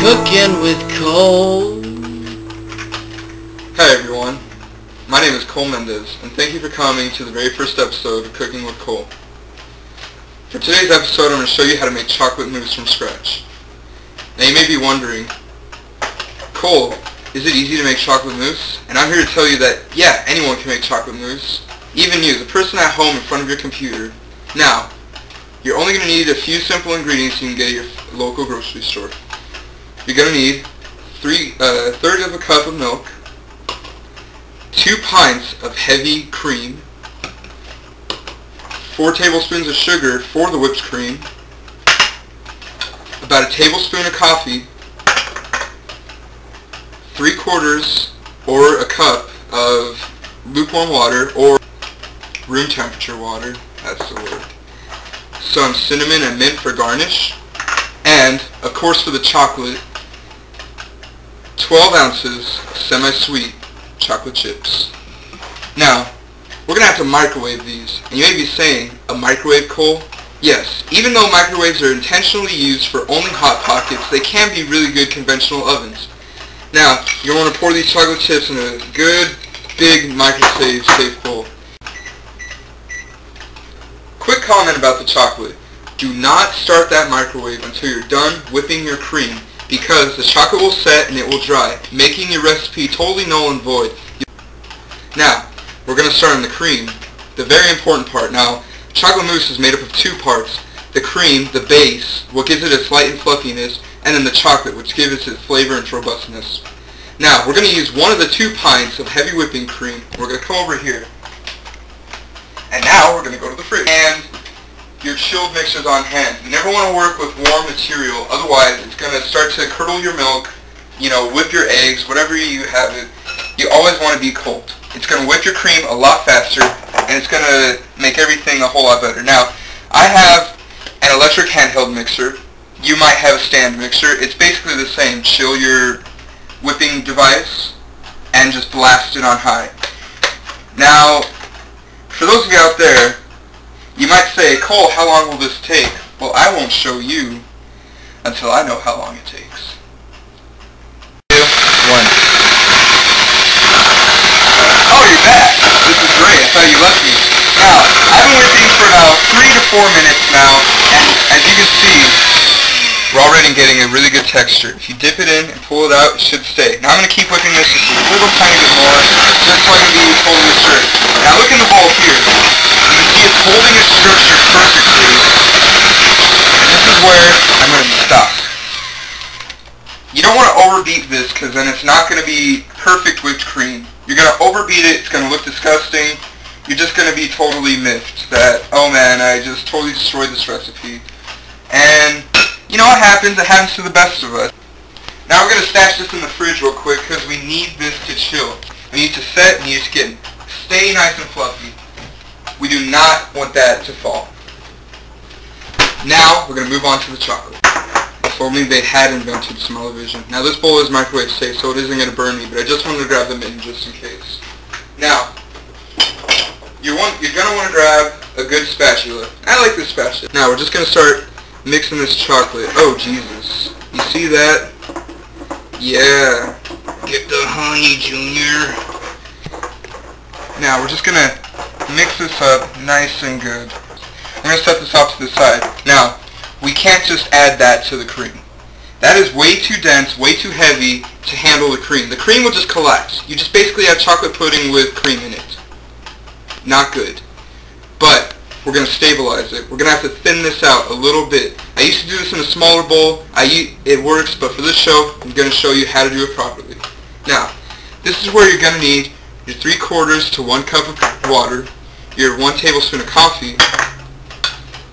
Cooking with Cole. Hi everyone, my name is Cole Mendez, and thank you for coming to the very first episode of Cooking with Cole. For today's episode, I'm going to show you how to make chocolate mousse from scratch. Now you may be wondering, Cole, is it easy to make chocolate mousse? And I'm here to tell you that, yeah, anyone can make chocolate mousse. Even you, the person at home in front of your computer. Now, you're only going to need a few simple ingredients you can get at your local grocery store. You're going to need a third of a cup of milk, 2 pints of heavy cream, 4 tablespoons of sugar for the whipped cream, about a tablespoon of coffee, 3/4 or a cup of lukewarm water or room temperature water, that's the word, some cinnamon and mint for garnish, and, of course for the chocolate, 12 ounces semi-sweet chocolate chips. Now, we're going to have to microwave these. And you may be saying, a microwave, Cole? Yes, even though microwaves are intentionally used for only Hot Pockets, they can be really good conventional ovens. Now, you're going to want to pour these chocolate chips in a good, big microwave-safe bowl. Quick comment about the chocolate. Do not start that microwave until you're done whipping your cream, because the chocolate will set and it will dry, making your recipe totally null and void. Now, we're going to start on the cream, the very important part. Now, chocolate mousse is made up of 2 parts. The cream, the base, what gives it its light and fluffiness, and then the chocolate, which gives it its flavor and robustness. Now, we're going to use 1 of the 2 pints of heavy whipping cream. We're going to come over here. And now, we're going to go to the fridge. And your chilled mixer's on hand. You never want to work with warm material, otherwise it's going to start to curdle your milk, whip your eggs, whatever you have it. You always want to be cold. It's going to whip your cream a lot faster, and it's going to make everything a whole lot better. Now, I have an electric handheld mixer. You might have a stand mixer. It's basically the same. Chill your whipping device and just blast it on high. Now, for those of you out there, you might say, Cole, how long will this take? Well, I won't show you until I know how long it takes. 2, 1. Oh, you're back. This is great. I thought you left me. Now, I've been whipping for about 3 to 4 minutes now, and as you can see, we're already getting a really good texture. If you dip it in and pull it out, it should stay. Now I'm going to keep whipping this just a little tiny bit more, just so I can be totally sure. Now look in the bowl here. You can see it's holding its structure perfectly. And this is where I'm going to stop. You don't want to overbeat this, because then it's not going to be perfect whipped cream. You're going to overbeat it, it's going to look disgusting. You're just going to be totally miffed that, oh man, I just totally destroyed this recipe. And you know what happens? It happens to the best of us. Now we're going to stash this in the fridge real quick because we need this to chill. We need to set and need to stay nice and fluffy. We do not want that to fall. Now we're going to move on to the chocolate. If only they had invented smell-o-vision. Now this bowl is microwave safe, so it isn't going to burn me, but I just wanted to grab the mitten just in case. Now, you're going to want to grab a good spatula. I like this spatula. Now we're just going to start mixing this chocolate. Oh Jesus. You see that? Yeah. Get the honey, Junior. Now we're just going to mix this up nice and good. I'm going to set this off to the side. Now, we can't just add that to the cream. That is way too dense, way too heavy to handle the cream. The cream will just collapse. You just basically have chocolate pudding with cream in it. Not good. But we're going to stabilize it. We're going to have to thin this out a little bit. I used to do this in a smaller bowl. It works, but for this show, I'm going to show you how to do it properly. Now, this is where you're going to need your 3/4 to 1 cup of water, your 1 tablespoon of coffee,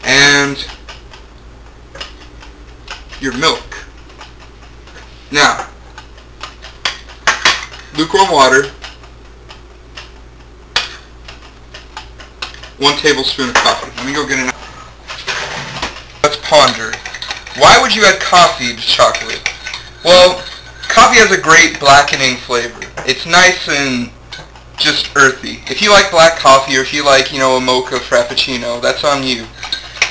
and your milk. Now, lukewarm water, 1 tablespoon of coffee. Let me go get it. Let's ponder. Why would you add coffee to chocolate? Well, coffee has a great blackening flavor. It's nice and just earthy. If you like black coffee, or if you like, a mocha frappuccino, that's on you.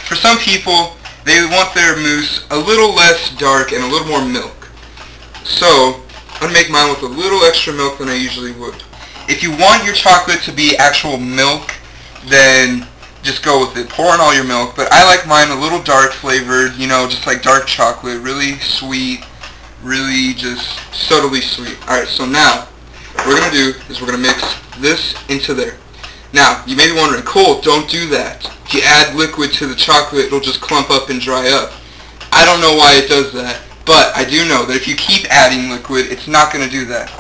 For some people, they want their mousse a little less dark and a little more milk. So I'm going to make mine with a little extra milk than I usually would. If you want your chocolate to be actual milk, then just go with it. Pour in all your milk, but I like mine a little dark flavored, you know, just like dark chocolate, really sweet, really just subtly sweet. Alright, so now what we're going to do is we're going to mix this into there. Now, you may be wondering, Cole, don't do that. If you add liquid to the chocolate, it'll just clump up and dry up. I don't know why it does that, but I do know that if you keep adding liquid, it's not going to do that.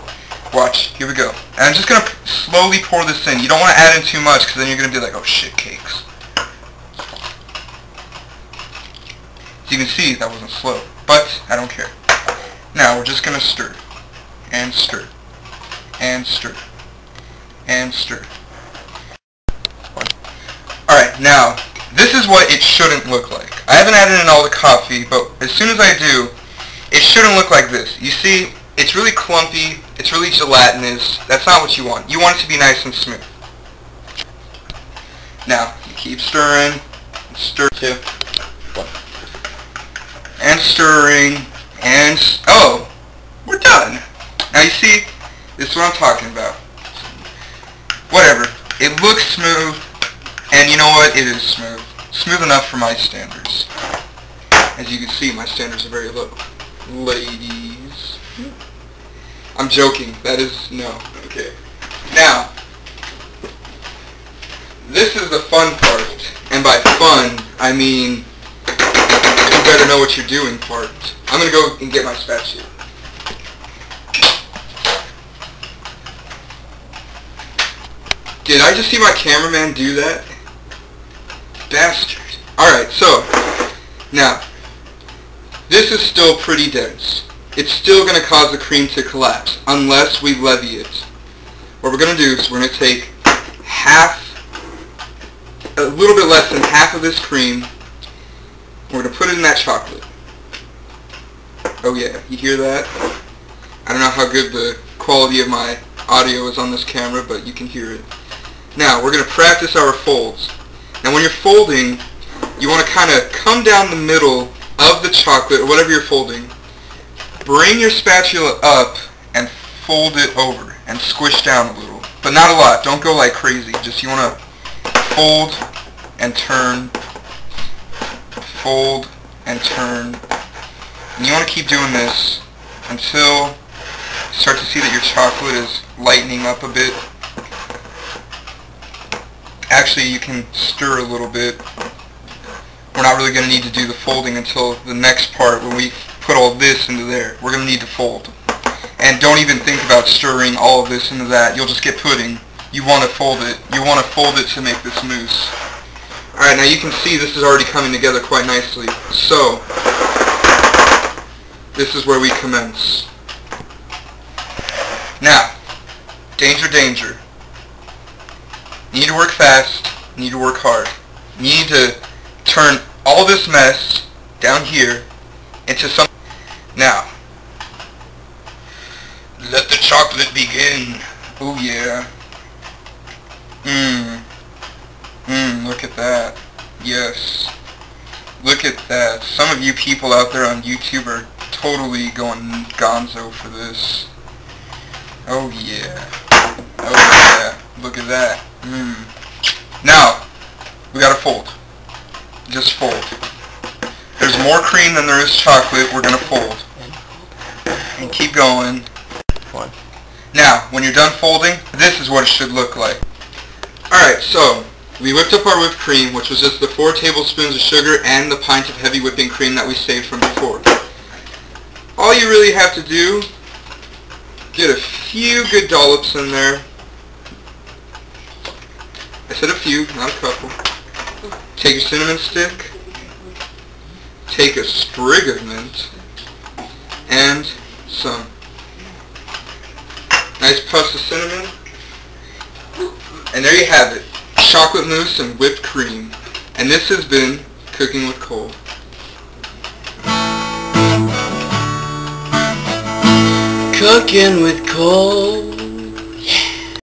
Watch, here we go. And I'm just going to slowly pour this in. You don't want to add in too much because then you're going to be like, oh shit, cakes. So you can see that wasn't slow, but I don't care. Now we're just going to stir, and stir, and stir, and stir. Alright, now, this is what it shouldn't look like. I haven't added in all the coffee, but as soon as I do, it shouldn't look like this. You see, it's really clumpy, it's really gelatinous. That's not what you want. You want it to be nice and smooth. Now, you keep stirring, stir too, and stirring, and oh, we're done. Now you see, this is what I'm talking about. Whatever, it looks smooth, and you know what, it is smooth. Smooth enough for my standards. As you can see, my standards are very low. Ladies. I'm joking, that is, no, okay. Now, this is the fun part, and by fun, I mean, you better know what you're doing part. I'm gonna go and get my spatula. Did I just see my cameraman do that? Bastard. Alright, so, now, this is still pretty dense. It's still going to cause the cream to collapse, unless we levy it. What we're going to do is we're going to take a little bit less than half of this cream, we're going to put it in that chocolate. Oh yeah, you hear that? I don't know how good the quality of my audio is on this camera, but you can hear it. Now, we're going to practice our folds. Now when you're folding, you want to kind of come down the middle of the chocolate, or whatever you're folding. Bring your spatula up and fold it over and squish down a little. But not a lot. Don't go like crazy. Just you want to fold and turn, fold and turn. And you want to keep doing this until you start to see that your chocolate is lightening up a bit. Actually, you can stir a little bit. We're not really going to need to do the folding until the next part when we put all this into there. We're going to need to fold. And don't even think about stirring all of this into that. You'll just get pudding. You want to fold it. You want to fold it to make this mousse. Alright, now you can see this is already coming together quite nicely. So, this is where we commence. Now, danger, danger. You need to work fast, you need to work hard. You need to turn all this mess down here into something. Now, let the chocolate begin. Oh yeah. Look at that. Yes. Look at that. Some of you people out there on YouTube are totally going gonzo for this. Oh yeah. Oh yeah. Look at that. Now, we gotta fold. Just fold. There's more cream than there is chocolate. We're gonna fold. And keep going. Now, when you're done folding, this is what it should look like. Alright, so, we whipped up our whipped cream, which was just the 4 tablespoons of sugar and the pint of heavy whipping cream that we saved from before. All you really have to do, get a few good dollops in there. I said a few, not a couple. Take your cinnamon stick, take a sprig of mint, and some nice puffs of cinnamon, and there you have it, chocolate mousse and whipped cream. And this has been Cooking with Cole. Cooking with Cole.